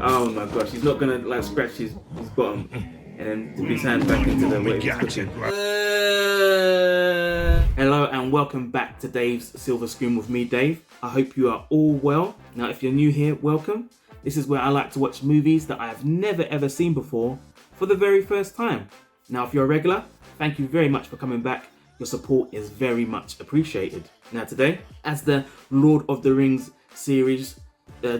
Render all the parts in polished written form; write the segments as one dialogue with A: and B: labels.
A: Oh my gosh, he's not gonna like scratch his bottom and then dip his hand back into the way he's cooking. Hello and welcome back to Dave's Silver Screen with me, Dave. I hope you are all well. Now, if you're new here, welcome. This is where I like to watch movies that I have never ever seen before for the very first time. Now, if you're a regular, thank you very much for coming back. Your support is very much appreciated. Now today, as the Lord of the Rings series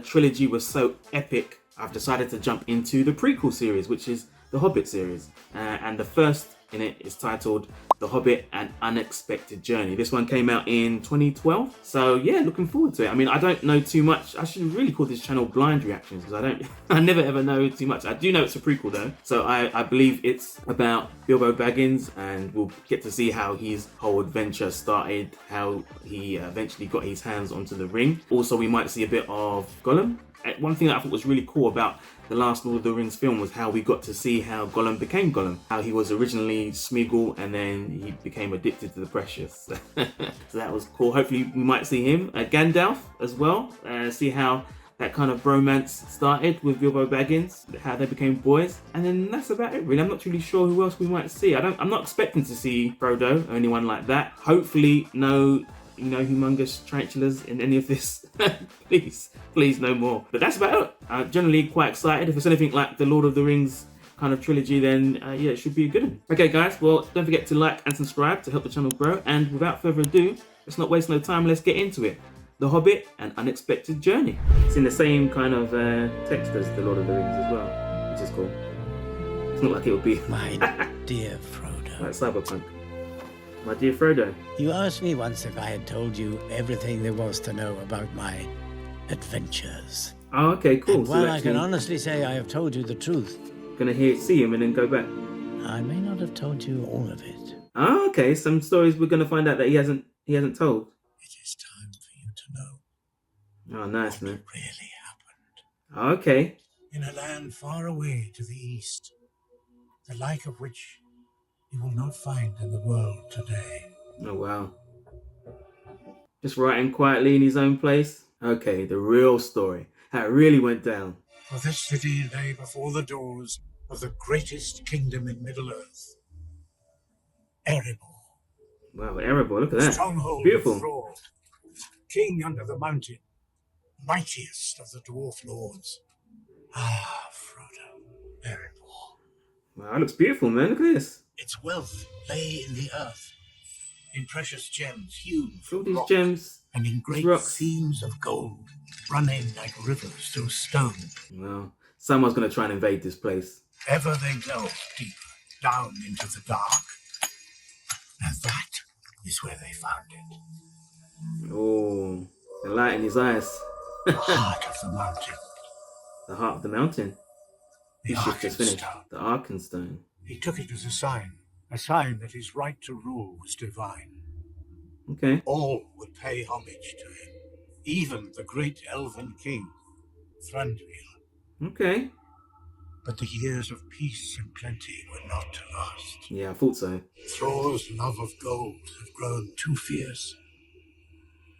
A: trilogy was so epic, I've decided to jump into the prequel series, which is the Hobbit series. And the first in it is titled The Hobbit, An Unexpected Journey. This one came out in 2012. So yeah, looking forward to it. I mean, I don't know too much. I should really call this channel Blind Reactions because I never ever know too much. I do know it's a prequel though. So I believe it's about Bilbo Baggins, and we'll get to see how his whole adventure started, how he eventually got his hands onto the ring. Also, we might see a bit of Gollum. One thing that I thought was really cool about the last Lord of the Rings film was how we got to see how Gollum became Gollum. How he was originally Smeagol and then he became addicted to the precious. So that was cool. Hopefully we might see him. Gandalf as well. See how that kind of bromance started with Bilbo Baggins, how they became boys. And then that's about it really. I'm not really sure who else we might see. I'm not expecting to see Frodo or anyone like that. Hopefully no humongous tarantulas in any of this. please no more. But that's about it. I'm generally quite excited. If it's anything like the Lord of the Rings kind of trilogy, then yeah, it should be a good one. Okay guys, well, don't forget to like and subscribe to help the channel grow. And without further ado, let's not waste no time, let's get into it. The Hobbit, An Unexpected Journey. It's in the same kind of text as the Lord of the Rings as well, which is cool. It's not like it would be
B: My dear Frodo.
A: like Cyberpunk. My dear Frodo.
B: You asked me once if I had told you everything there was to know about my adventures.
A: Oh, okay, cool.
B: And while I can honestly say I have told you the truth,
A: gonna see him and then go back.
B: I may not have told you all of it.
A: Oh, okay. Some stories we're gonna find out that he hasn't told.
B: It is time for you to know.
A: Oh, nice,
B: what
A: man.
B: really happened.
A: Oh, okay.
C: In a land far away to the east, the like of which you will not find in the world today.
A: Oh, wow. Just writing quietly in his own place. Okay, the real story. How it really went down.
C: For this city lay before the doors of the greatest kingdom in Middle-earth, Erebor.
A: Wow, Erebor, look at that.
C: Stronghold
A: Beautiful.
C: of Thrall, king under the mountain, mightiest of the dwarf lords. Ah, Frodo, Erebor.
A: Wow, it looks beautiful, man. Look at this.
C: Its wealth lay in the earth, in precious gems hewn
A: All
C: from
A: these
C: rock,
A: gems.
C: and in great
A: rocks.
C: seams of gold, running like rivers through stone.
A: Wow. Someone's gonna try and invade this place.
C: Ever they delve deeper down into the dark. And that is where they found it.
A: Oh, the light in his eyes.
C: The heart of the mountain.
A: The heart of the mountain.
C: The
A: His shift is finished.
C: Arkenstone.
A: The Arkenstone.
C: He took it as a sign that his right to rule was divine.
A: Okay.
C: All would pay homage to him, even the great elven king, Thranduil.
A: Okay.
C: But the years of peace and plenty were not to last.
A: Yeah, I thought so.
C: Thrall's love of gold had grown too fierce.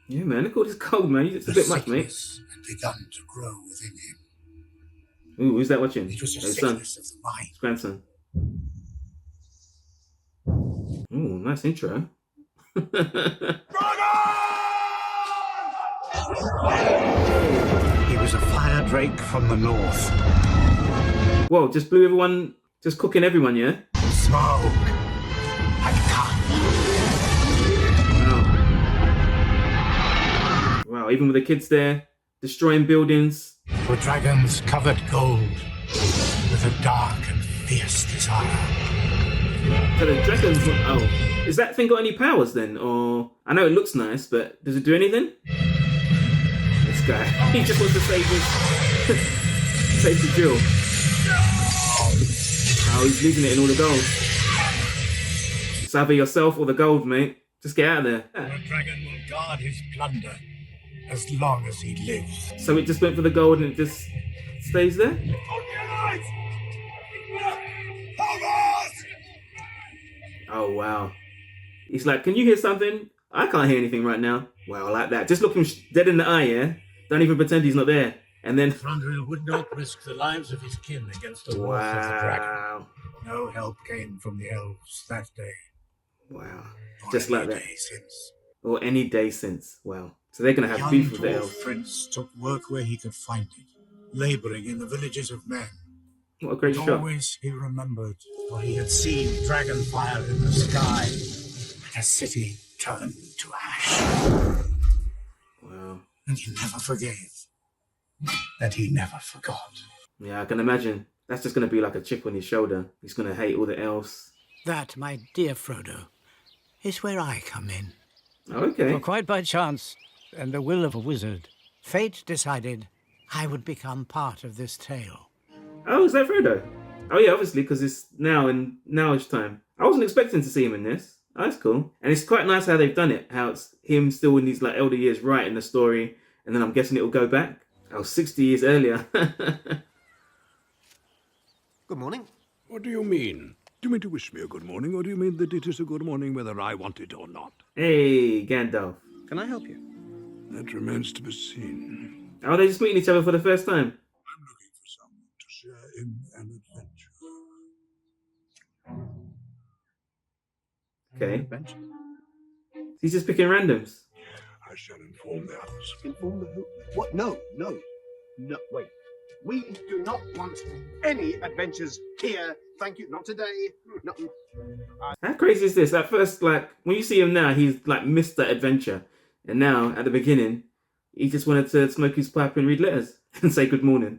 A: Yeah, man. Look at all this gold, man. It's a bit much, mate.
C: Sickness had begun to grow within him.
A: Ooh, who's that watching?
C: It was a
A: His son.
C: sickness of the mind.
A: His grandson. Ooh, nice intro.
C: He was a fire drake from the north.
A: Whoa, just blew everyone, just cooking everyone, yeah?
C: Smaug had come.
A: Wow. Wow, even with the kids there, destroying buildings.
C: For dragons covered gold with a dark and fierce desire.
A: So the dragons, oh, is that thing got any powers then? Or, I know it looks nice, but does it do anything? This guy, he just wants to save his, save the jewel. Oh, he's losing it in all the gold. It's either yourself or the gold, mate. Just get out of there.
C: The dragon will guard his plunder as long as he lives.
A: So it just went for the gold and it just stays there? Oh, wow. He's like, can you hear something? I can't hear anything right now. Wow, I like that. Just look him dead in the eye, yeah? Don't even pretend he's not there. And then
C: Thranduil would not risk the lives of his kin against the wrath of the dragon.
A: wow.
C: No help came from the elves that day.
A: Wow.
C: Or
A: Just
C: any
A: like that.
C: day since.
A: Or any day since. Wow. So they're going to have
C: Young
A: beef with the
C: dwarf
A: elves.
C: prince took work where he could find it, labouring in the villages of men.
A: What a great
C: But
A: shot.
C: always he remembered what he had seen dragon fire in the sky, and a city turned to ash.
A: Wow.
C: And he never forgave. And he never forgot.
A: Yeah, I can imagine. That's just going to be like a chip on his shoulder. He's going to hate all the elves.
B: That, my dear Frodo, is where I come in.
A: Okay.
B: For quite by chance, and the will of a wizard, fate decided I would become part of this tale.
A: Oh, is that Frodo? Oh yeah, obviously, because it's now in nowish time. I wasn't expecting to see him in this. Oh, that's cool. And it's quite nice how they've done it. How it's him still in these like elder years writing the story, and then I'm guessing it'll go back. Oh, 60 years earlier.
D: Good morning.
E: What do you mean? Do you mean to wish me a good morning, or do you mean that it is a good morning whether I want it or not?
A: Hey, Gandalf.
D: Can I help you?
E: That remains to be seen.
A: Oh, they're just meeting each other for the first time.
E: I'm looking for someone to share in an adventure.
A: Okay.
D: Adventure?
A: He's just picking randoms.
E: I shall inform the others.
D: Inform the who? What? No. Wait. We do not want any adventures here. Thank you. Not today. Not.
A: How crazy is this? At first, like, when you see him now, he's like Mr. Adventure. And now, at the beginning, he just wanted to smoke his pipe and read letters and say good morning.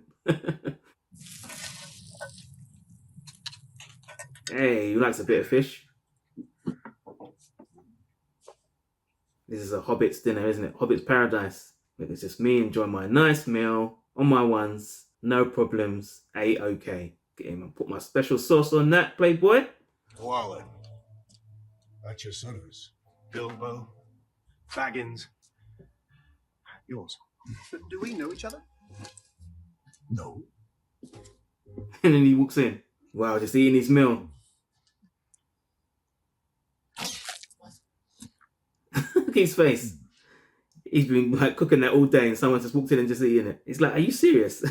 A: Hey, he likes a bit of fish. This is a Hobbit's dinner, isn't it? Hobbit's paradise. It's just me enjoying my nice meal on my ones. No problems. A-okay. Get him and put my special sauce on that, playboy.
F: Well then, at your service. Bilbo, Baggins, yours.
D: Do we know each other?
F: No.
A: And then he walks in. Wow, just eating his meal. Look at his face. He's been like cooking that all day and someone just walked in and just eating it. He's like, are you serious?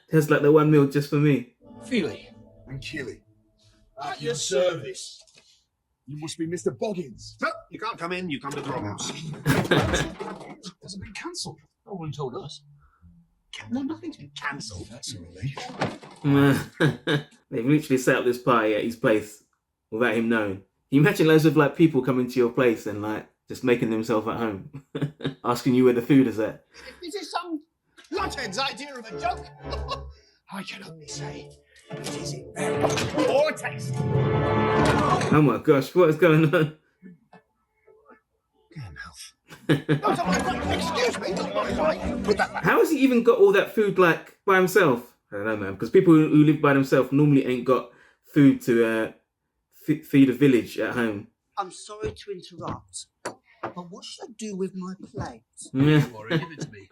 A: There's like the one meal just for me.
F: Feely and Keely, at your service. You must be Mr. Boggins.
D: No, you can't come in. You come to the wrong house.
F: Has it been cancelled? No one told us.
D: No, nothing's been cancelled.
F: That's a relief.
A: They've literally set up this party at his place without him knowing. Can you imagine loads of like people coming to your place and like just making themselves at home, asking you where the food is at?
D: This is some nuthead's idea of a joke. I can only say it is in very poor taste.
A: Oh my gosh, what is going on?
D: Excuse me, not my right. Put that back.
A: How has he even got all that food like by himself? I don't know, man. Because people who live by themselves normally ain't got food to feed a village at home.
G: I'm sorry to interrupt, but what should I do with my plate?
A: Yeah.
F: Give it to me.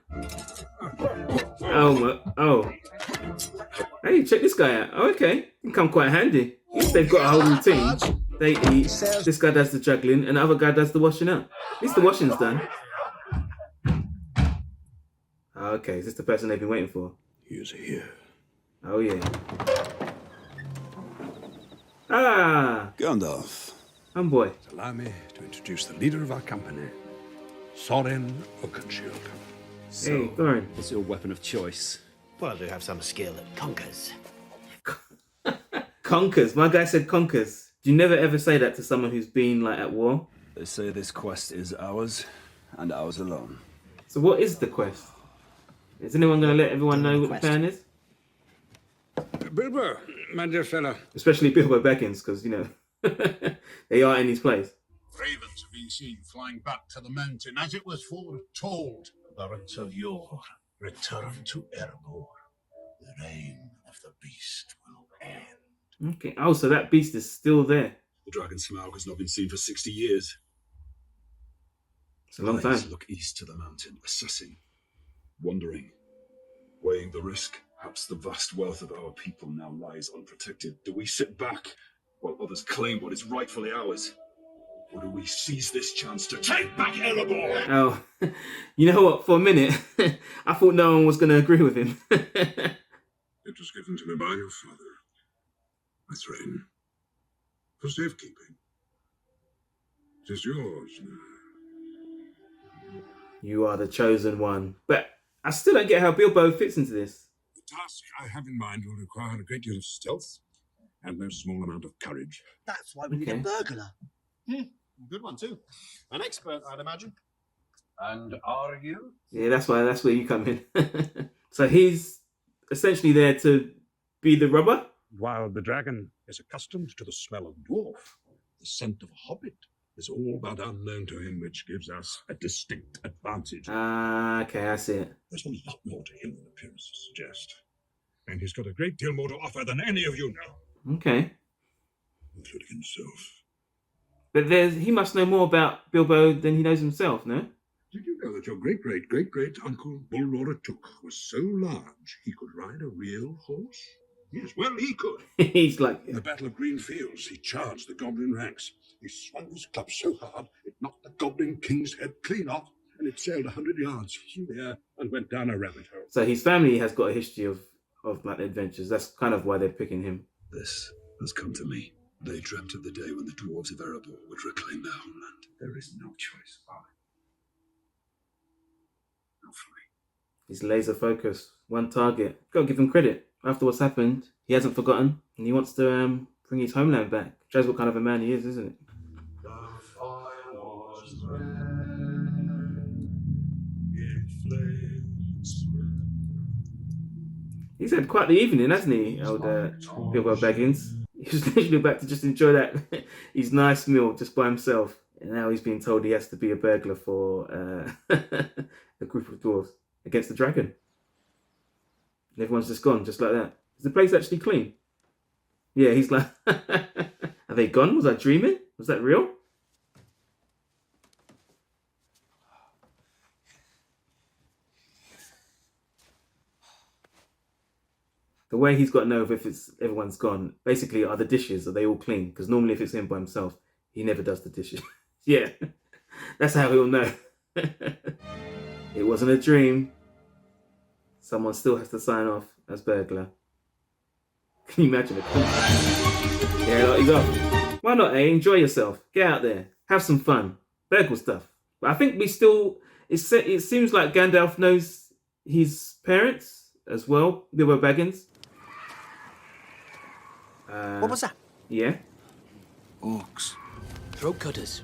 A: Oh. Hey, check this guy out. Oh, okay. He can come quite handy. They've got a whole routine. They eat. This guy does the juggling, and the other guy does the washing up. At least the washing's done. Oh, okay, is this the person they've been waiting for?
E: He is here.
A: Oh, yeah. Ah!
E: Gandalf,
A: Boy.
E: allow me to introduce the leader of our company, Sorin Oakenshield.
A: Hey, Thorin.
H: What's your weapon of choice?
D: Well, I do have some skill at conkers.
A: Conkers. My guy said conkers. Do you never ever say that to someone who's been like at war?
H: They say this quest is ours, and ours alone.
A: So what is the quest? Is anyone going to let everyone know what the plan is?
E: Bilbo, my dear fellow.
A: Especially Bilbo Baggins, because, you know, they are in his place.
C: Ravens have been seen flying back to the mountain as it was foretold. But until your return to Erebor, the reign of the beast will end.
A: Okay. Oh, so that beast is still there.
E: The dragon Smaug has not been seen for 60 years.
A: It's a long time.
E: Eyes look east to the mountain, assessing, wondering, weighing the risk. Perhaps the vast wealth of our people now lies unprotected. Do we sit back while others claim what is rightfully ours? Or do we seize this chance to take back Erebor?
A: Oh, you know what? For a minute, I thought no one was going to agree with him.
E: It was given to me by your father. My throne. For safekeeping. It is yours now.
A: You are the chosen one. But I still don't get how Bilbo fits into this.
E: The task I have in mind will require a great deal of stealth and no small amount of courage.
G: That's why we need a
A: Okay.
G: burglar.
D: Good one, too. An expert, I'd imagine.
C: And are you?
A: Yeah, that's where you come in. So he's essentially there to be the robber?
E: While the dragon is accustomed to the smell of dwarf, the scent of hobbit is all but unknown to him, which gives us a distinct advantage.
A: Ah, okay, I see it.
E: There's a lot more to him than appearances suggest. And he's got a great deal more to offer than any of you know,
A: Okay.
E: including himself.
A: But he must know more about Bilbo than he knows himself, no?
E: Did you know that your great-great-great-great-uncle Bull Tuk was so large he could ride a real horse? Yes, well, he could.
A: He's like,
E: In the Battle of Green Fields, he charged the goblin ranks. He swung his club so hard, it knocked the goblin king's head clean off, and it sailed 100 yards through the air and went down a rabbit hole.
A: so his family has got a history of like adventures. That's kind of why they're picking him.
H: This has come to me. They dreamt of the day when the dwarves of Erebor would reclaim their homeland. There is no choice, Father. No flight.
A: He's laser focused, one target. Gotta give him credit. After what's happened, he hasn't forgotten, and he wants to bring his homeland back. Shows what kind of a man he is, isn't it?
E: The fire was red, it flames red.
A: He's had quite the evening, hasn't he, old Bilbo Baggins? He was literally about to just enjoy that his nice meal just by himself. And now he's being told he has to be a burglar for a group of dwarves against the dragon. And everyone's just gone, just like that. Is the place actually clean? Yeah, he's like, are they gone? Was I dreaming? Was that real? The way he's got to know if everyone's gone, basically, are the dishes, are they all clean? Because normally if it's him by himself, he never does the dishes. Yeah, that's how he'll know. It wasn't a dream. Someone still has to sign off as burglar. Can you imagine it? Yeah, like, he's off. Why not, eh? Enjoy yourself. Get out there. Have some fun. Burgle stuff. But I think we still... It seems like Gandalf knows his parents as well. Bilbo Baggins.
G: What was that?
A: Yeah.
I: Orcs. Throat cutters.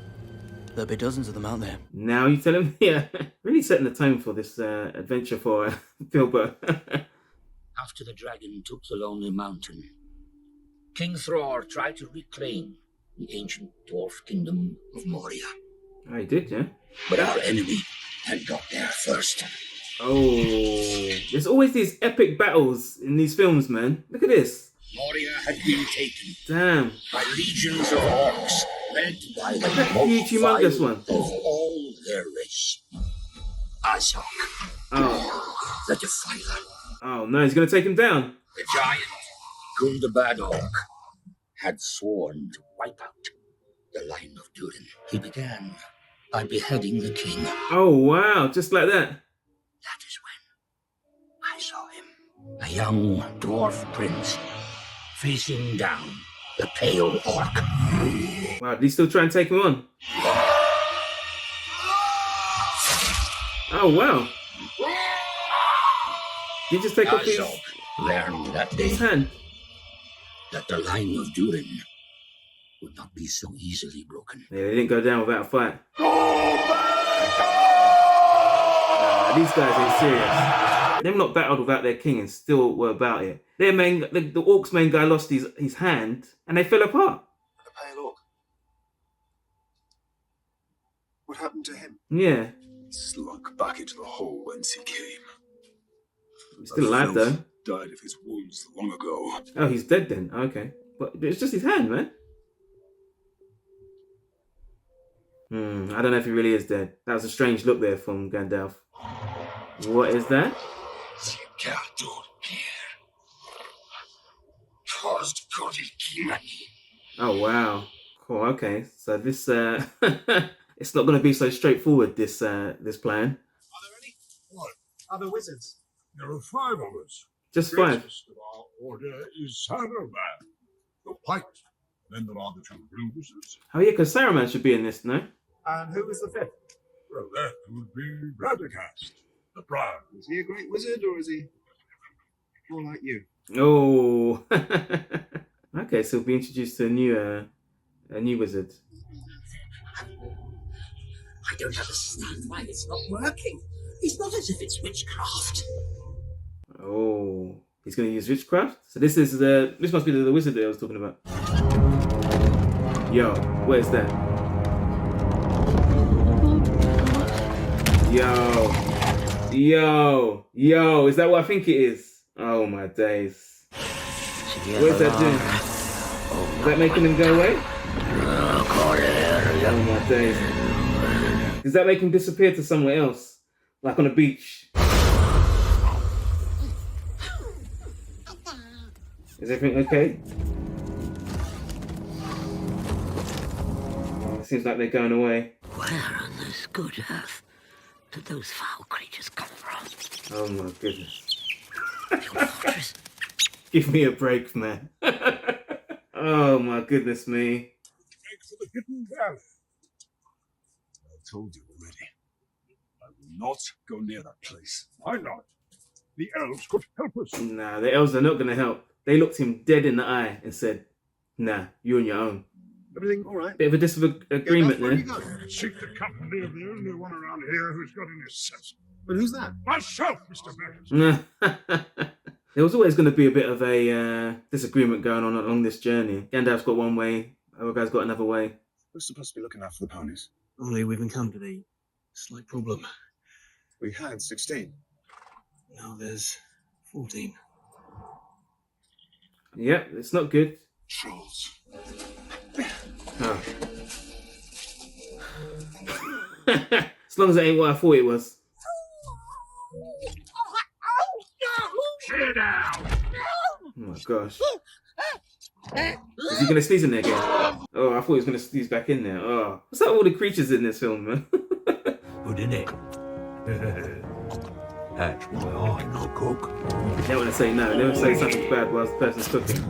I: There'll be dozens of them out there.
A: Now you tell him? Yeah. Really setting the tone for this adventure for Bilbo.
J: After the dragon took the Lonely Mountain, King Thror tried to reclaim the ancient dwarf kingdom of Moria.
A: Oh, he did, yeah?
J: But our enemy had got there first.
A: Oh, there's always these epic battles in these films, man. Look at this.
J: Moria had been taken
A: Damn.
J: by legions of orcs, led by the
A: Huge,
J: most
A: humongous
J: vile
A: one.
J: of all their race. Azog,
A: Oh.
J: the Defiler.
A: Oh, no, he's going to take him down.
J: The giant, whom the bad orc had sworn to wipe out the line of Durin. He began by beheading the king.
A: Oh, wow, just like that.
J: That is when I saw him, a young dwarf prince, facing down the pale orc.
A: Wow, did he still try and take him on? Oh, wow. Did he just take off his
J: Azog learned that day
A: hand?
J: that the line of Durin would not be so easily broken.
A: Yeah, they didn't go down without a fight. These guys ain't serious. They've not battled without their king and still were about it. The orc's main guy lost his hand and they fell apart.
F: The Pale Orc. What happened to him?
A: Yeah.
E: Slunk back into the hole whence he came.
A: He's still alive though.
E: Died of his wounds long ago.
A: Oh, he's dead then. Okay. But it's just his hand, man. I don't know if he really is dead. That was a strange look there from Gandalf. What is that? Oh, wow. Cool. Okay. So this it's not going to be so straightforward. This plan.
C: What?
D: Other wizards.
C: There are 5 of us.
A: Just
C: The
A: 5.
C: greatest of our order is Saruman, the White. Then there are the 2 blue wizards.
A: Oh yeah, because Saruman should be in this, no?
D: And who was the 5th?
C: Well, that would be Radagast, the Brown.
D: Is he a great wizard or is he more like you?
A: Oh. Okay, so we'll be introduced to a new wizard.
J: I don't understand why it's not working. It's not as if it's witchcraft.
A: Oh, he's going to use witchcraft. So this must be the wizard that I was talking about. Yo, what is that? Yo, is that what I think it is? Oh my days. What is that doing? Is that making him go away? Oh my days. Does that make him disappear to somewhere else? Like on a beach? Is everything okay? It seems like they're going away.
J: Where on this good earth did those foul creatures come from?
A: Oh my goodness.
J: The old fortress.
A: Give me a break, man. Oh my goodness me.
C: Make for the hidden valley. I told you already. I will not go near that place. Why not? The elves could help us.
A: Nah, the elves are not going to help. They looked him dead in the eye and said, nah, you're on your own.
D: Everything all right?
A: Bit of a disagreement there.
C: Seek the company of the only one around here who's got any sense.
D: But who's that?
C: Myself, Mr. Beckett.
A: There was always going to be a bit of a disagreement going on along this journey. Gandalf's got one way, other guy's got another way.
F: We're supposed to be looking after the ponies.
I: Only we've encountered a slight problem.
F: We had 16.
I: Now there's 14.
A: Yep, it's not good.
C: Trolls.
A: Oh. As long as it ain't what I thought it was.
C: Sit down.
A: Oh my gosh. Is he going to sneeze in there again? Oh, I thought he was going to sneeze back in there. Oh, what's that with all the creatures in this film, man?
J: Good, innit? That's why I'm not cook.
A: They want to say no. They want to say something bad whilst the person's cooking.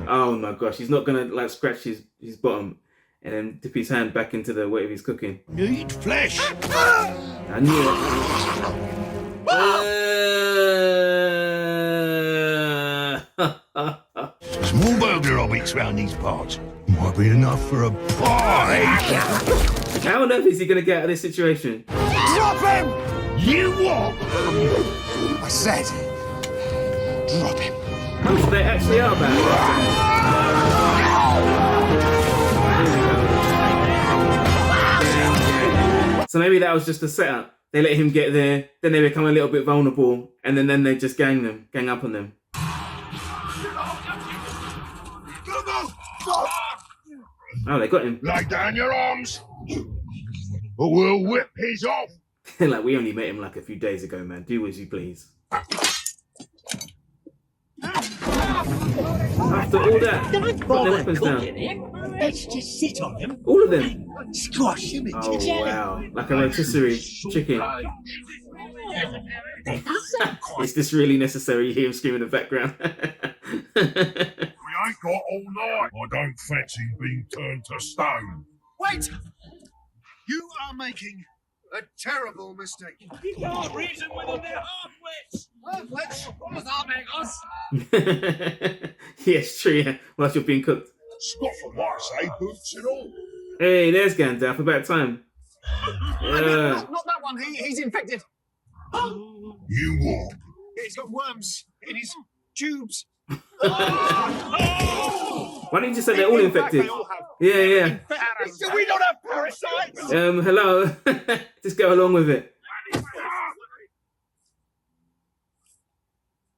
A: Oh my gosh, he's not going to like scratch his bottom and then dip his hand back into the whatever he's cooking.
C: You eat flesh.
A: I knew it.
C: Small burglar hobbits round these parts. Might be enough for a pie.
A: How on earth is he going to get out of this situation?
C: Drop him! You what? I said, drop him.
A: Oh, so they actually are bad. So maybe that was just a setup. They let him get there, then they become a little bit vulnerable, and then they just gang up on them. Oh, they got him.
C: Lay down your arms, or we'll whip his off.
A: Like, we only met him like a few days ago, man. Do as you please. After all that, put their weapons down.
J: Let's just sit on him.
A: All of them.
J: Squash him into
A: Oh, wow. Like a rotisserie chicken. Is this really necessary? You hear him scream in the background.
C: We ain't got all night. I don't fancy being turned to stone.
D: Wait! You are making a terrible mistake.
K: You can't reason with them, they're half-wits.
A: Yes, true, yeah. Whilst you're being cooked.
C: Scott for what I say, boots and all.
A: Hey, there's Gandalf. About time.
D: Not that one. He's infected.
C: You what?
D: He's got worms in his tubes.
A: Why didn't you just say they're all infected?
D: They all have.
A: Yeah.
D: Do we not have parasites?
A: Hello. Just go along with it.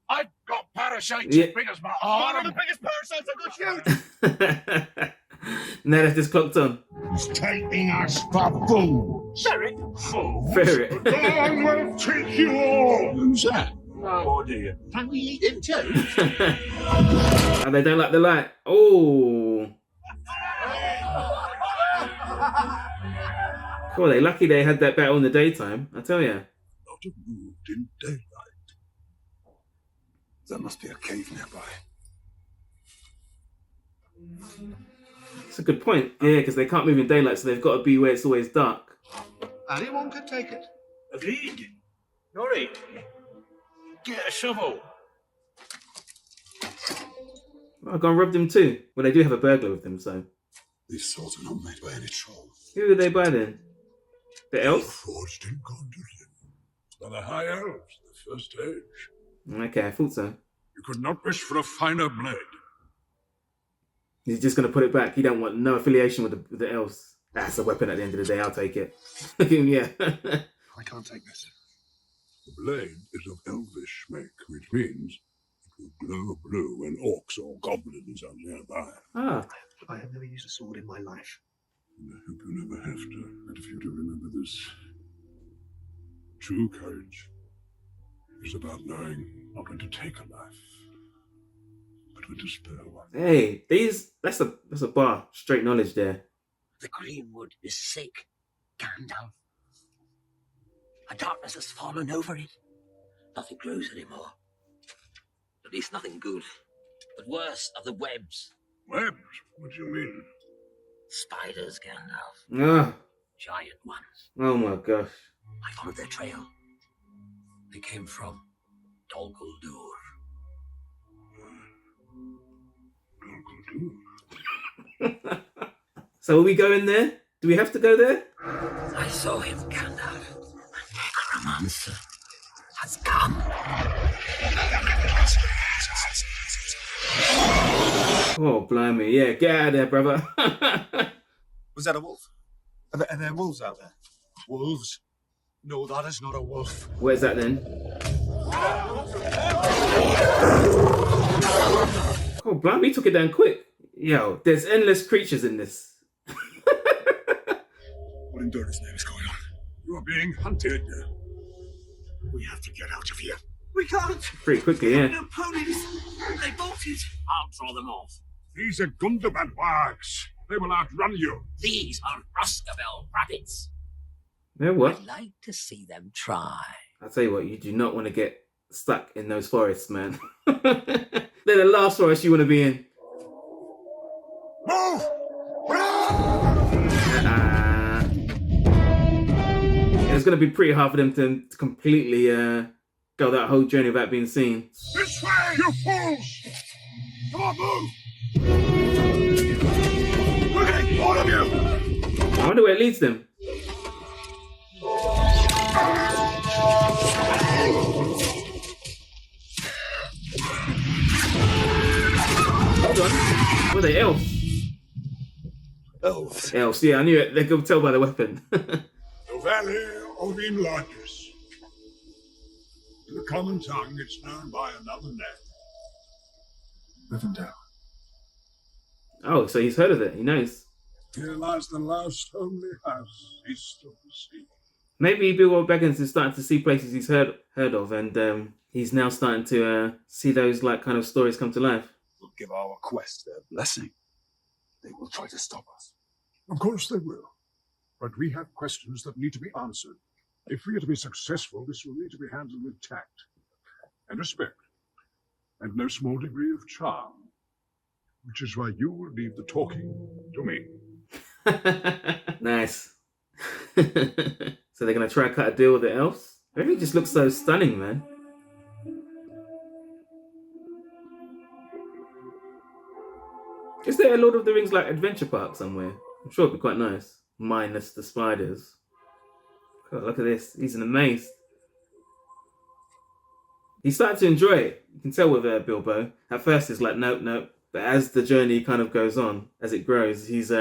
C: I've got parasites
A: Yeah.
C: as big as my
D: One
C: arm.
D: of the biggest parasites I've got you.
A: Now that's just clocked on.
C: He's taking us for fools.
D: Ferret.
C: Fools?
A: Ferret.
C: I will take you all. Who's that? Oh dear.
J: Can we eat him too?
A: And they don't like the light. Oh. Oh, they lucky they had that battle in the daytime, I tell ya.
E: Not have moved in daylight.
H: There must be a cave nearby.
A: It's a good point. Yeah, because they can't move in daylight, so they've got to be where it's always dark.
D: Anyone could take it.
K: Agreed. Norrie, get a shovel.
A: I'll go and rob them too. Well, they do have a burglar with them, so.
H: These swords are not made by any troll.
A: Who would they buy then? The elves?
E: Forged in Gondolin. By the High Elves, the first age.
A: Okay, I thought so.
E: You could not wish for a finer blade.
A: He's just going to put it back. He don't want no affiliation with the elves. That's a weapon at the end of the day. I'll take it. Yeah.
F: I can't take this.
E: The blade is of elvish make, which means it will glow blue when orcs or goblins are nearby.
A: Ah.
F: I have never used a sword in my life.
E: And I hope you never have to. And if you do remember this, true courage is about knowing not when to take a life, but when to spare one.
A: Hey, that's a bar. Straight knowledge there.
J: The greenwood is sick, Gandalf. A darkness has fallen over it. Nothing grows anymore. At least nothing good. But worse are the webs.
E: Webs? What do you mean?
J: Spiders, Gandalf.
A: Ah.
J: Giant ones.
A: Oh my gosh.
J: I followed their trail. They came from Dol Guldur.
A: So will we go in there? Do we have to go there?
J: I saw him, Gandalf. The necromancer has come.
A: Oh, blimey. Yeah, get out of there, brother.
F: Was that a wolf? Are there wolves out there? Wolves? No, that is not a wolf.
A: Where's that then? Oh, blimey, he took it down quick. Yo, there's endless creatures in this.
E: What in Dora's name is going on? You are being hunted.
F: We have to get out of here.
K: We can't.
A: Pretty quickly, yeah.
K: No ponies. They bolted. I'll draw them off.
E: These are Gundabad wargs. They will outrun you.
J: These are Ruskabel rabbits.
A: They're what?
J: I'd like to see them try.
A: I'll tell you what, you do not want to get stuck in those forests, man. They're the last forest you want to be in.
E: Move!
A: It's going to be pretty hard for them to completely go that whole journey without being seen.
E: This way, you fools! Come on, move! Quickly, all of you!
A: I wonder where it leads them. Hold on. Were they elves?
F: Elves.
A: Elves, yeah, I knew it. They could tell by the weapon.
E: The Valley of Enlargers. In the common tongue, it's known by another name.
H: Rivendell.
A: Oh, so he's heard of it. He knows.
E: Here lies the last homely house east of the sea.
A: Maybe Bilbo Baggins is starting to see places he's heard of, and he's now starting to see those like kind of stories come to life.
H: We'll give our quest their blessing. They will try to stop us.
E: Of course they will. But we have questions that need to be answered. If we are to be successful, this will need to be handled with tact and respect, and no small degree of charm. Which is why you will leave the talking to me.
A: Nice. So they're going to try to cut a deal with the elves? Everything just looks so stunning, man. Is there a Lord of the Rings like adventure park somewhere? I'm sure it'd be quite nice. Minus the spiders. God, look at this. He's in a maze. He's starting to enjoy it. You can tell with Bilbo. At first it's like, nope, nope. But as the journey kind of goes on, as it grows, he's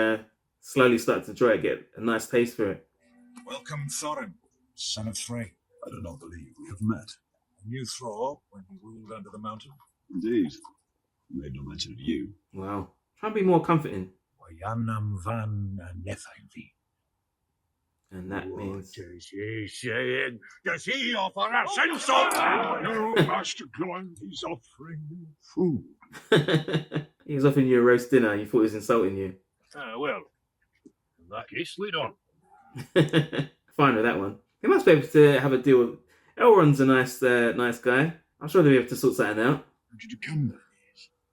A: slowly starting to enjoy it, get a nice taste for it.
F: Welcome, Thorin, son of Frey.
H: I do not believe we have met.
F: I knew Thror when he ruled under the mountain.
H: Indeed. I made no mention of you.
A: Wow. Try and be more comforting.
F: Yanam van Nefangvi.
A: And that means...
E: Is he saying? Does he offer us insult? No, Master Cloyne, he's offering you food.
A: He was offering you a roast dinner. You thought he was insulting you.
K: Well, in that case, lead on.
A: Fine with that one. He must be able to have a deal with... Elrond's a nice guy. I'm sure they'll be able to sort something out.
E: How did you come there?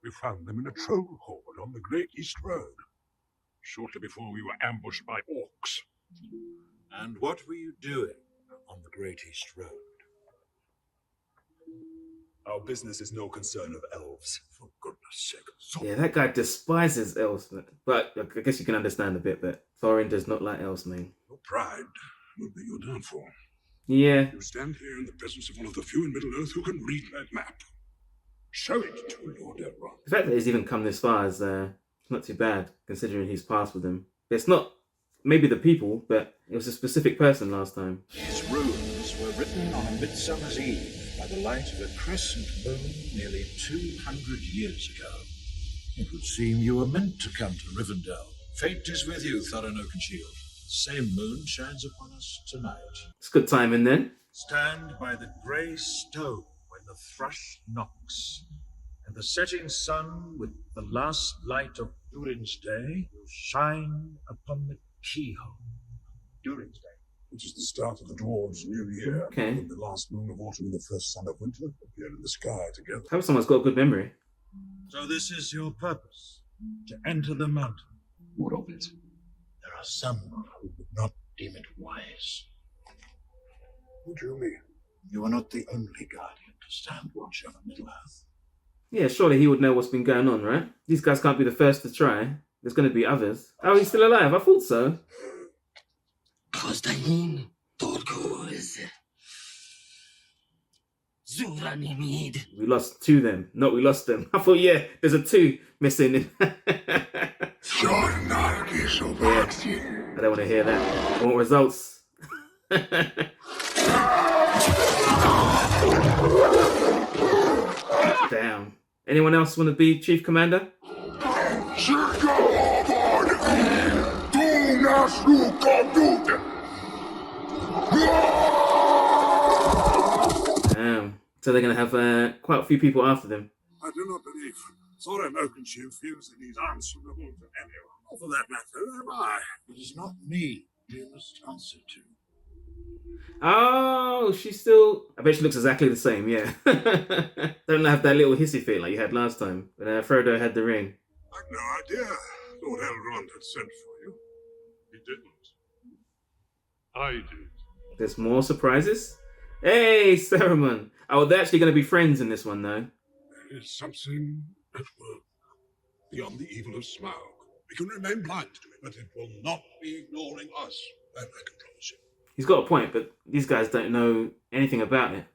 E: We found them in a troll horde on the Great East Road, shortly before we were ambushed by orcs.
C: And what were you doing on the Great East Road?
H: Our business is no concern of elves.
C: For goodness sake.
A: Yeah, that guy despises elves. But I guess you can understand a bit, but Thorin does not like elves, man.
E: Your pride will be your downfall.
A: Yeah.
E: You stand here in the presence of one of the few in Middle-earth who can read that map. Show it to Lord Elrond.
A: The fact that he's even come this far is not too bad, considering he's passed with them. It's not maybe the people, but it was a specific person last time.
C: These runes were written on a midsummer's eve by the light of a crescent moon nearly 200 years ago. It would seem you were meant to come to Rivendell. Fate is with you, Thorin Oakenshield. The same moon shines upon us tonight.
A: It's good timing then.
C: Stand by the grey stone when the thrush knocks, and the setting sun with the last light of Durin's day will shine upon the keyhole. Durin's day.
E: Which is the start of the dwarves' new year.
A: Okay.
E: When the last moon of autumn and the first sun of winter appear in the sky together.
A: I hope someone's got a good memory.
C: So this is your purpose, to enter the mountain.
H: What of it?
C: There are some who would not deem it wise.
E: What do you mean?
C: You are not the only guardian to stand watch over Middle-earth.
A: Yeah, surely he would know what's been going on, right? These guys can't be the first to try. There's going to be others. Oh, he's still alive. I thought so.
J: Kostahin, Torkoz. Zuranimid.
A: We lost two then. No, we lost them. I thought, yeah, there's a two missing. Yeah. I don't want to hear that. I want results. Damn. Anyone else want to be Chief Commander? Damn. So they're going to have quite a few people after them.
E: I do not believe Thorin Oakenshield feels that he's answerable to anyone. Or for that matter, am I?
C: It is not me you must answer to.
A: Oh, she's still... I bet she looks exactly the same, yeah. Don't have that little hissy fit like you had last time when Frodo had the ring.
E: I've no idea Lord Elrond had sent for you. He didn't. I did.
A: There's more surprises? Hey, Saruman! Oh, they're actually going to be friends in this one, though.
E: There is something at work beyond the evil of Smaug. We can remain blind to it, but it will not be ignoring us. That I can promise you.
A: He's got a point, but these guys don't know anything about it.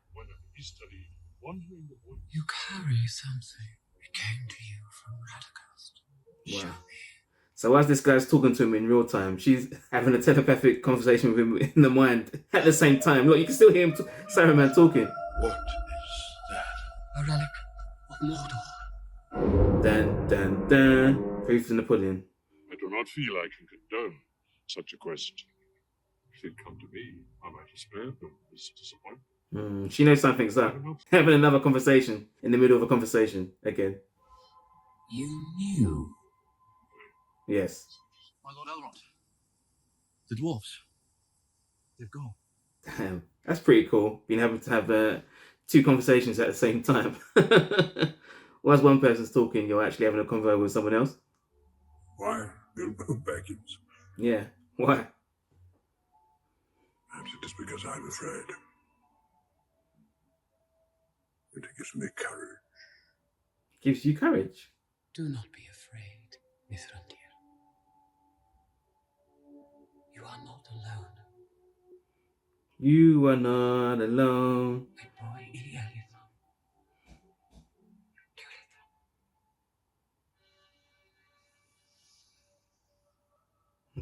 I: You carry something. It came to you from Radagast.
A: Wow. So as this guy's talking to him in real time, she's having a telepathic conversation with him in the mind at the same time. Look, you can still hear him, Saruman talking.
C: What is that?
I: A relic of Mordor.
A: Dun, dun, dun. Proof in the pudding.
E: I do not feel I can condone such a quest. If it come to me, I might despair of this disappointment.
A: She knows something's up. Having another conversation in the middle of a conversation again.
I: You knew.
A: Yes.
I: My Lord Elrond. The dwarves. They've gone.
A: Damn. That's pretty cool. Being able to have two conversations at the same time. Whilst one person's talking, you're actually having a convo with someone else.
E: Why? Bilbo Baggins.
A: Yeah. Why?
E: Perhaps it is because I'm afraid. It gives me courage.
A: Gives you courage?
I: Do not be afraid, Mithrandir. You are not alone.
A: You are not alone.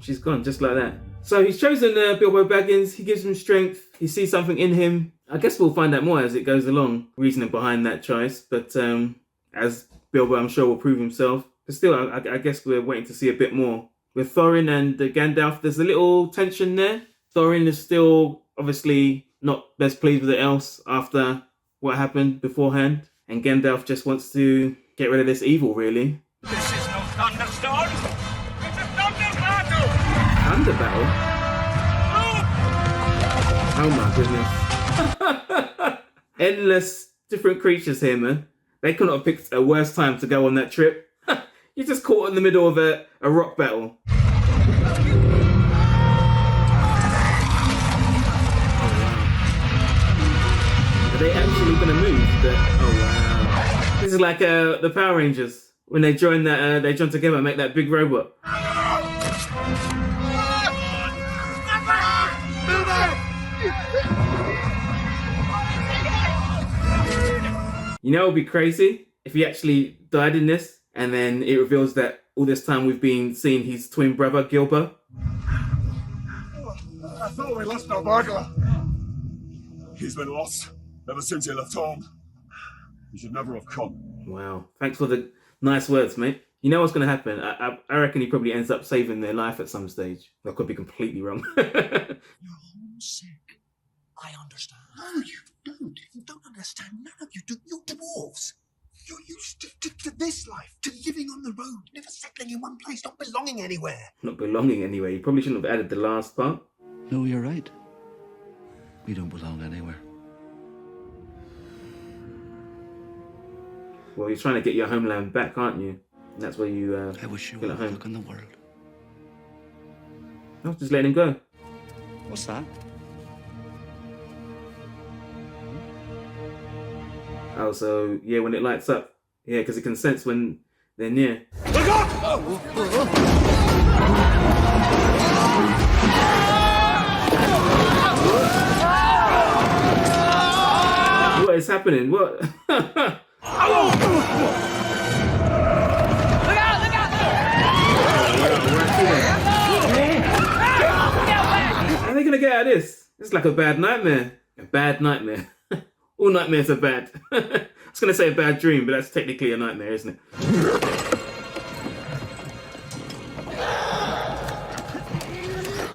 A: She's gone, just like that. So he's chosen Bilbo Baggins. He gives him strength. He sees something in him. I guess we'll find out more as it goes along, reasoning behind that choice. But as Bilbo, I'm sure, will prove himself. But still, I guess we're waiting to see a bit more. With Thorin and Gandalf, there's a little tension there. Thorin is still, obviously, not best pleased with the elves after what happened beforehand. And Gandalf just wants to get rid of this evil, really.
K: This is no thunderstorm. It's a thunder battle.
A: Thunder battle? Oh my goodness. Endless different creatures here, man. They couldn't have picked a worse time to go on that trip. You're just caught in the middle of a rock battle. Are they actually going to move? Oh wow! This is like the Power Rangers when they join that they join together and make that big robot. You know, it would be crazy if he actually died in this, and then it reveals that all this time we've been seeing his twin brother Gilbert.
E: I thought we lost our burglar. He's been lost ever since he left home. He should never have come.
A: Wow. Thanks for the nice words, mate. You know what's going to happen? I reckon he probably ends up saving their life at some stage. I could be completely wrong.
F: You're homesick. I understand. No, you don't. You don't understand. None of you do. You're dwarves. You're used to this life, to living on the road, never settling in one place, not belonging anywhere.
A: Not belonging anywhere. You probably shouldn't have added the last part.
I: No, you're right. We don't belong anywhere.
A: Well, you're trying to get your homeland back, aren't you? And that's where you
I: I wish you
A: feel
I: were
A: at home.
I: look in the world.
A: No, just letting him go.
I: What's that?
A: Oh, so yeah, when it lights up. Yeah, because it can sense when they're near.
F: Look up!
A: What is happening? What?
K: Look out! Look out!
A: How are they gonna get out of this? It's like a bad nightmare. A bad nightmare. All nightmares are bad. I was gonna say a bad dream, but that's technically a nightmare, isn't it?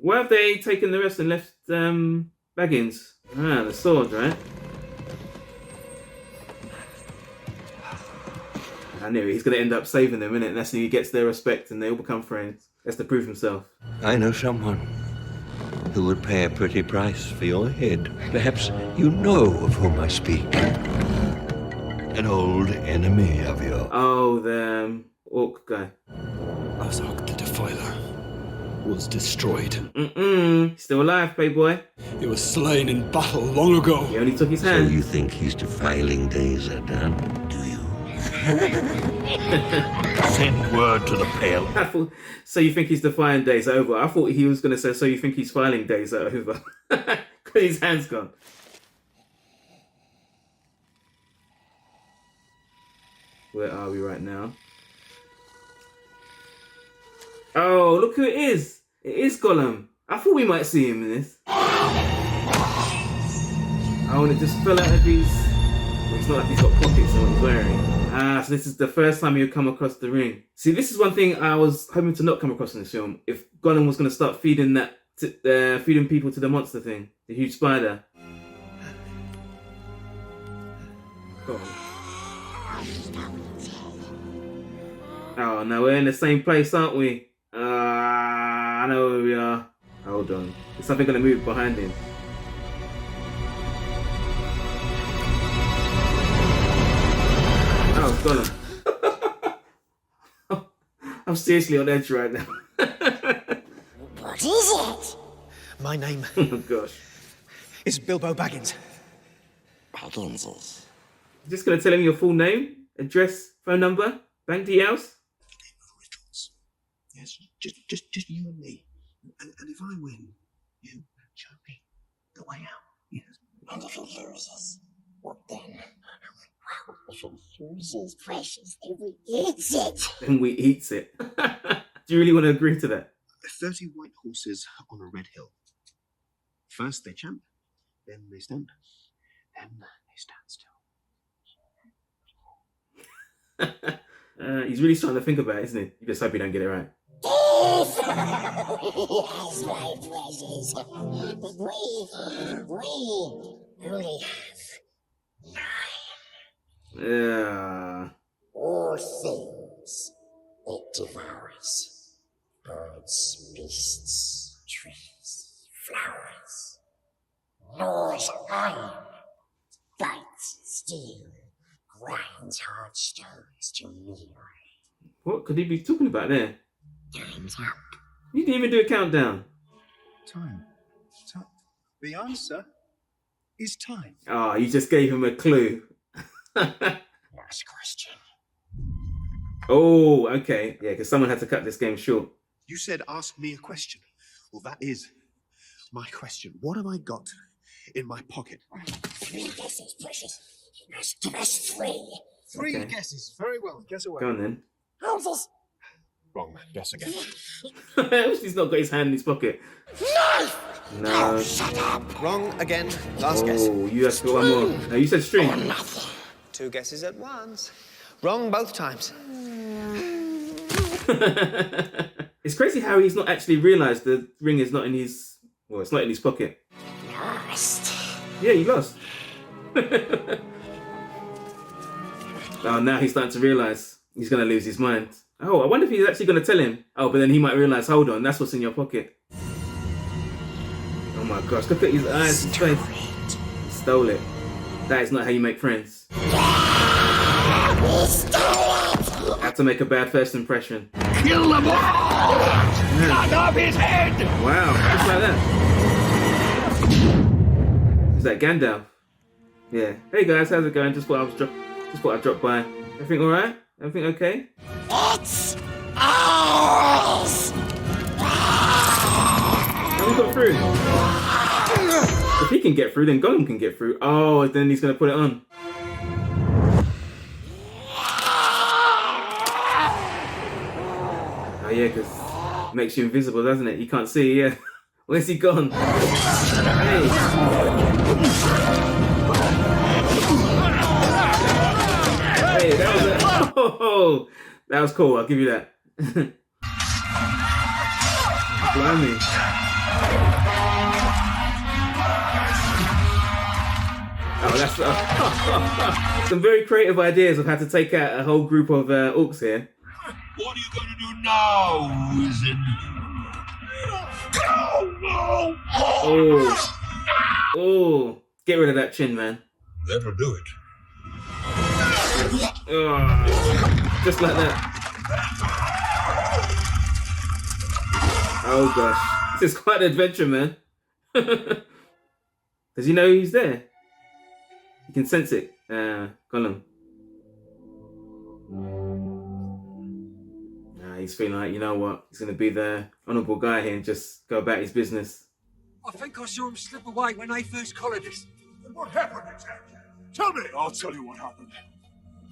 A: Where have they taken the rest and left Baggins? Ah, the sword, right? I knew it. He's gonna end up saving them, innit? And that's how he gets their respect and they all become friends. That's to prove himself.
L: I know someone who would pay a pretty price for your head. Perhaps you know of whom I speak. An old enemy of yours.
A: Oh, the orc guy.
H: Azog the Defiler was destroyed.
A: Still alive, playboy.
H: He was slain in battle long ago.
A: He only took his hand.
L: So you think he's defiling days are done, do you? Send word to the Pale.
A: So you think his defying days are over? I thought he was going to say, so you think his filing days are over? Because his hand's gone. Where are we right now? Oh, look who it is. It is Gollum. I thought we might see him in this. Oh, and it just fell out of his... Well, it's not like he's got pockets on what he's wearing. Ah, so this is the first time you come across the ring. See, this is one thing I was hoping to not come across in this film. If Gollum was going to start feeding feeding people to the monster thing, the huge spider. Oh no, we're in the same place, aren't we? I know where we are. Hold on, is something going to move behind him? Oh, Gollum. I'm seriously on edge right now.
F: What is it? My name
A: Oh gosh.
F: is Bilbo Baggins.
I: Bagginses.
A: Just gonna tell him your full name, address, phone number, bank details.
F: Yes, just you and me. And if I win, you show me the way out. Yes.
J: And if he loses, what then? If he loses, precious, then we eats it.
A: Then we eats it. Do you really want to agree to that?
F: 30 white horses on a red hill. First they champ, then they stand, then they stand still.
A: He's really starting to think about it, isn't he? You just hope you don't get it right.
J: Yes! Yes, my precious. But we only have 9.
A: Yeah.
J: All things it devours. Birds, beasts, trees, flowers.
M: gnaws iron, bites steel, grinds hard stones to meal.
A: What could he be talking about there?
M: Time's up.
A: You didn't even do a countdown.
F: Time. The answer is time.
A: Oh, you just gave him a clue.
M: Last question.
A: Oh, okay. Yeah, because someone had to cut this game short.
D: You said ask me a question. Well, that is my question. What have I got in my pocket?
M: 3 guesses, precious. You must give us 3.
F: 3
A: Okay.
F: guesses. Very well. Guess away.
A: Go on then.
M: Houses.
D: Wrong man. Guess again.
A: He's not got his hand in his pocket. No.
M: Shut up.
N: Wrong again. Last guess.
A: Oh, you have to go one more. No, you said string.
N: 2 guesses at once. Wrong both times.
A: It's crazy how he's not actually realised the ring is not in his... Well, it's not in his pocket.
M: Lost.
A: Yeah, he lost. Oh, now he's starting to realise he's going to lose his mind. Oh, I wonder if he's actually going to tell him. Oh, but then he might realise, hold on, that's what's in your pocket. Oh my gosh, look at his eyes, his face. He stole it. That is not how you make friends. Have to make a bad first impression.
K: Kill them all! Cut off his head!
A: Wow, just like that. Is that Gandalf? Yeah. Hey guys, how's it going? Just thought I'd drop by. Everything all right? Everything okay?
M: It's ours!
A: How we got through? If he can get through, then Gollum can get through. Oh, then he's gonna put it on. Oh yeah, because it makes you invisible, doesn't it? You can't see, yeah. Where's he gone? Hey! Hey, that was it. Oh, that was cool, I'll give you that. Blimey. Oh, that's some very creative ideas of how to take out a whole group of orcs here.
C: What are you going to do now, wizard? No!
A: Oh, get rid of that chin, man.
C: That'll do it.
A: Oh, just like that. Oh gosh, this is quite an adventure, man. Does he know he's there? You can sense it, Gollum. Nah, he's feeling like, you know what, he's going to be the honourable guy here and just go about his business.
F: I think I saw him slip away when they first collared us.
E: What happened exactly? Tell me! I'll tell you what happened.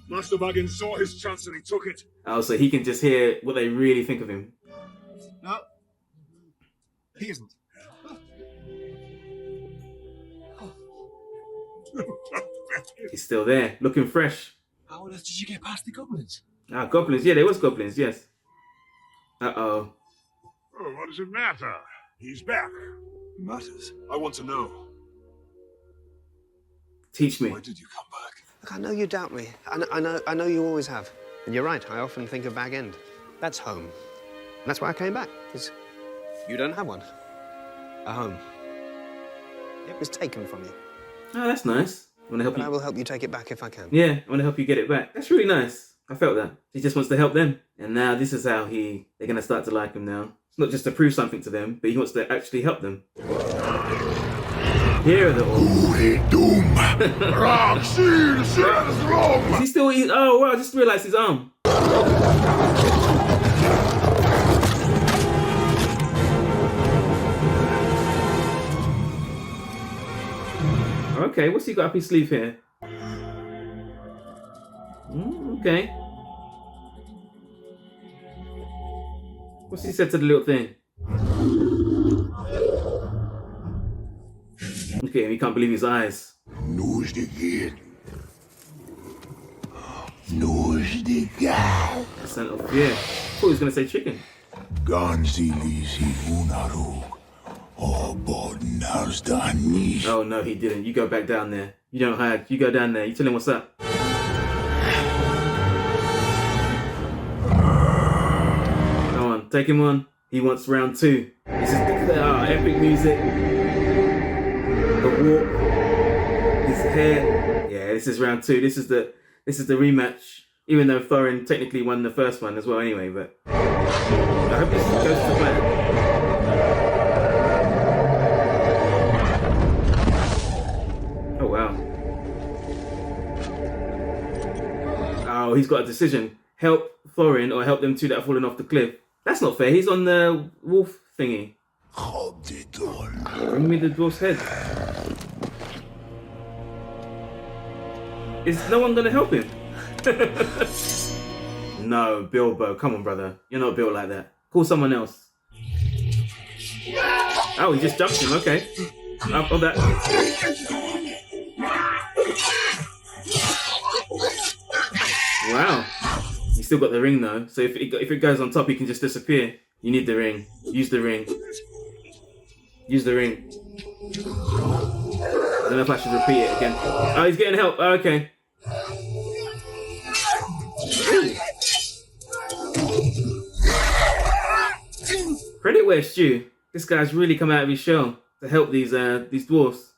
E: Master Baggins saw his chance and he took it.
A: Oh, so he can just hear what they really think of him.
F: No. He isn't.
A: He's still there, looking fresh.
F: How on earth did you get past the goblins?
A: Ah, goblins. Yeah, there was goblins, yes. Uh-oh.
E: Oh, what does it matter? He's back.
F: It matters.
E: I want to know.
A: Teach me.
F: Why did you come back?
N: Look, I know you doubt me. I know you always have. And you're right, I often think of Bag End. That's home. And that's why I came back, because you don't have one. A home. It was taken from you.
A: Oh, that's nice. I want to help
N: But
A: you.
N: I will help you take it back if I can.
A: Yeah, I want to help you get it back. That's really nice. I felt that. He just wants to help them. And now this is how they're going to start to like him now. It's not just to prove something to them, but he wants to actually help them. Here are the orcs. Is he still eating? Oh, wow, I just realised his arm. Okay, what's he got up his sleeve here? Okay. What's he said to the little thing? Look at him, he can't believe his eyes.
C: Knows the gate. Knows the guy.
A: Sent off, yeah. I thought he was going to say chicken.
C: Ganzi lisi unaru. Oh, bodden how's done.
A: Oh, no, he didn't. You go back down there. You don't hide. You go down there. You tell him what's up. Come on, take him on. He wants round 2. This is epic music. The walk, his hair. Yeah, this is round 2. This is the rematch. Even though Thorin technically won the first one as well, anyway. But I hope this goes to plan. Oh wow. Oh, he's got a decision: help Thorin or help them two that are falling off the cliff. That's not fair. He's on the wolf thingy. Bring me the dwarf's head. Is no one gonna help him? No, Bilbo, come on, brother. You're not built like that. Call someone else. Oh, he just jumped him. Okay. Up on that. Wow. You still got the ring though. So if it goes on top, he can just disappear. You need the ring. Use the ring. Use the ring. I don't know if I should repeat it again. Oh, he's getting help. Oh, okay. Credit where it's due. This guy's really come out of his shell to help these dwarfs.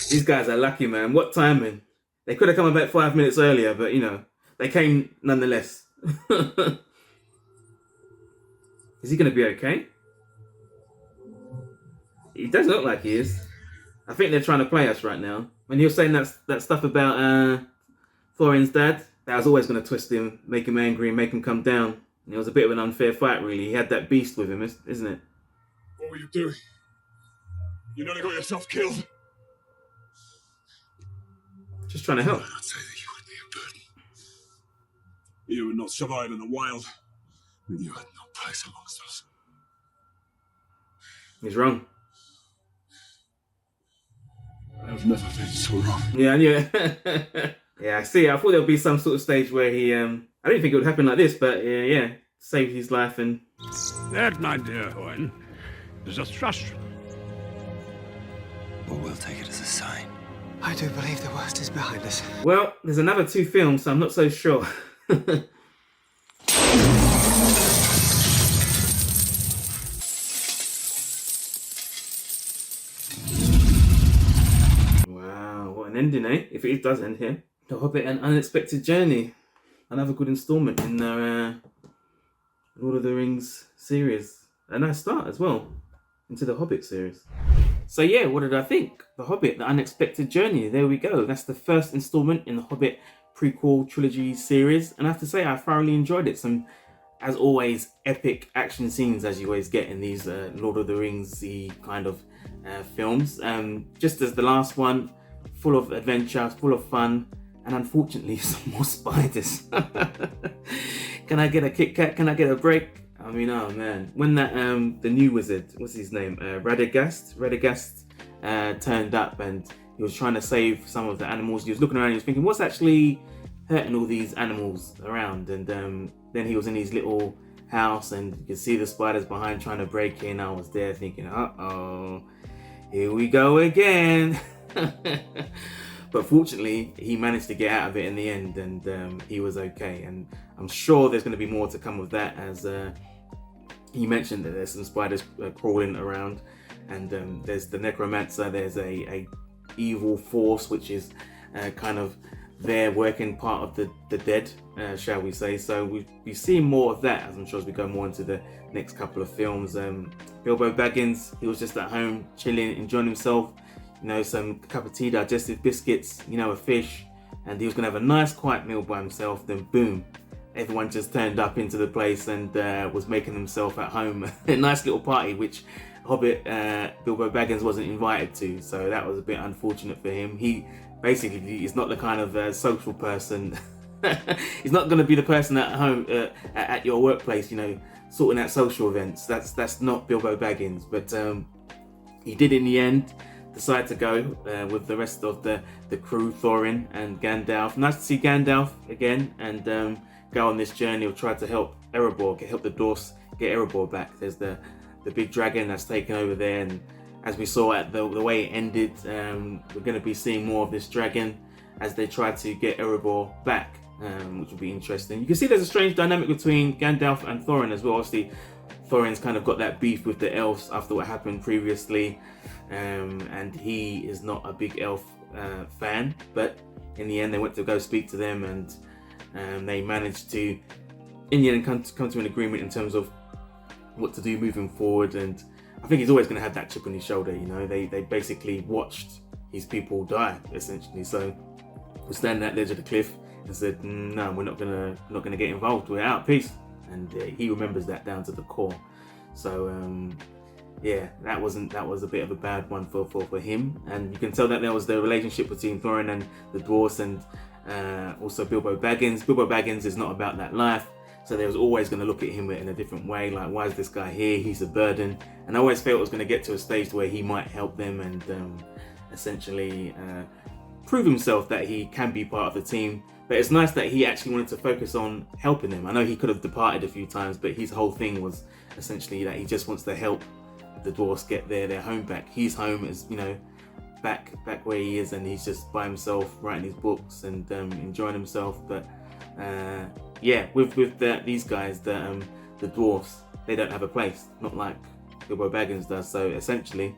A: These guys are lucky, man. What timing? They could have come about 5 minutes earlier, but you know, they came nonetheless. Is he going to be okay? He does look like he is. I think they're trying to play us right now. When he was saying that stuff about Thorin's dad, that was always going to twist him, make him angry, and make him come down. And it was a bit of an unfair fight, really. He had that beast with him, isn't it?
E: What were you doing? You nearly got yourself killed.
A: Just trying to help.
E: I would not say that you would be a burden. You would not survive in the wild. And you had no place amongst us.
A: He's wrong.
E: I've never been so wrong.
A: Yeah, I knew it. Yeah, I see. I thought there would be some sort of stage where he, I didn't think it would happen like this, but yeah, saved his life and...
H: That, my dear Owen, is a thrust.
I: But we'll take it as a sign.
N: I do believe the worst is behind us.
A: Well, there's another 2 films, so I'm not so sure. Wow, what an ending, eh? If it does end here. The Hobbit: An Unexpected Journey. Another good installment in their Lord of the Rings series. A nice start as well into the Hobbit series. So yeah, what did I think? The Hobbit: The Unexpected Journey. There we go. That's the first installment in the Hobbit prequel trilogy series. And I have to say, I thoroughly enjoyed it. Some, as always, epic action scenes as you always get in these Lord of the Rings-y kind of films. Just as the last one, full of adventure, full of fun, and unfortunately some more spiders. Can I get a Kit Kat? Can I get a break? I mean, oh man, when that the new wizard, what's his name, Radagast turned up and he was trying to save some of the animals. He was looking around, he was thinking, what's actually hurting all these animals around? And then he was in his little house and you could see the spiders behind trying to break in. I was there thinking, uh-oh, here we go again. But fortunately, he managed to get out of it in the end, and he was okay. And I'm sure there's going to be more to come of that, as he mentioned that there's some spiders crawling around, and there's the necromancer. There's a evil force which is kind of there working part of the dead, shall we say. So we've seen more of that, as I'm sure as we go more into the next couple of films. Bilbo Baggins, he was just at home chilling, enjoying himself. You know, some cup of tea, digestive biscuits, you know, a fish, and he was going to have a nice quiet meal by himself. Then boom, everyone just turned up into the place and was making himself at home. A nice little party, which Hobbit Bilbo Baggins wasn't invited to, so that was a bit unfortunate for him. He basically is not the kind of social person. He's not going to be the person at home, at your workplace, you know, sorting out social events. That's not Bilbo Baggins, but he did in the end decide to go with the rest of the crew, Thorin and Gandalf. Nice to see Gandalf again and go on this journey of try to help Erebor, help the dwarfs get Erebor back. There's the big dragon that's taken over there, and as we saw at the way it ended, we're going to be seeing more of this dragon as they try to get Erebor back. which will be interesting. You can see there's a strange dynamic between Gandalf and Thorin as well. Obviously, Thorin's kind of got that beef with the elves after what happened previously, and he is not a big elf fan, but in the end they went to go speak to them, and they managed to in the end come to an agreement in terms of what to do moving forward. And I think he's always going to have that chip on his shoulder. You know, they basically watched his people die essentially, so we're standing at the edge of the cliff and said, no, we're not gonna get involved, we're out, peace. And he remembers that down to the core. So yeah, that was a bit of a bad one for him. And you can tell that there was the relationship between Thorin and the dwarves, and also Bilbo Baggins. Bilbo Baggins is not about that life, so they was always going to look at him in a different way, like, why is this guy here? He's a burden. And I always felt it was going to get to a stage where he might help them and essentially prove himself that he can be part of the team. But it's nice that he actually wanted to focus on helping them. I know he could have departed a few times, but his whole thing was essentially that he just wants to help the dwarves get their home back. His home is, you know, back where he is, and he's just by himself writing his books and enjoying himself. But yeah, with these guys, the dwarves, they don't have a place, not like Bilbo Baggins does. So essentially,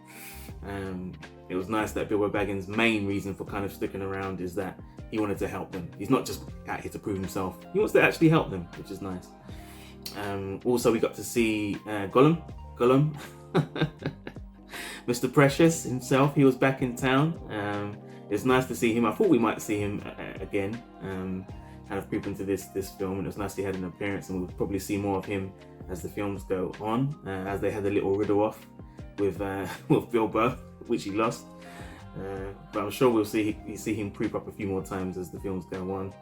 A: it was nice that Bilbo Baggins' main reason for kind of sticking around is that he wanted to help them. He's not just out here to prove himself. He wants to actually help them, which is nice. Also, we got to see Gollum, Mr. Precious himself. He was back in town. It's nice to see him. I thought we might see him again, kind of creep into this film, and it was nice he had an appearance, and we'll probably see more of him as the films go on, as they had a little riddle off with Bilbo, which he lost. But I'm sure we'll see him creep up a few more times as the films go on.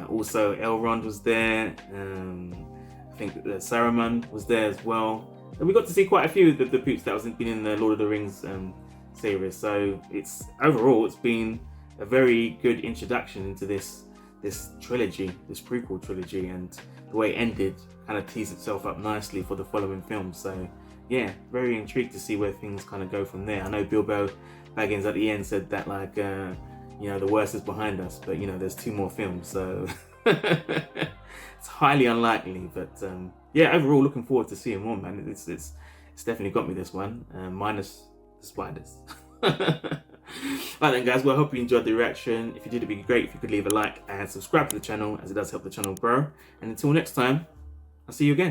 A: Also, Elrond was there. I think Saruman was there as well. And we got to see quite a few of the poops that wasn't been in the Lord of the Rings series. So overall it's been a very good introduction into this trilogy, this prequel trilogy, and the way it ended kind of teased itself up nicely for the following films. So yeah, very intrigued to see where things kind of go from there. I know Bilbo Baggins at the end said that, like, you know, the worst is behind us, but you know, there's 2 more films, so it's highly unlikely. But yeah, overall looking forward to seeing more, man. It's definitely got me, this one, minus the spiders. Right then, guys, well, I hope you enjoyed the reaction. If you did, it'd be great if you could leave a like and subscribe to the channel, as it does help the channel grow. And until next time, I'll see you again.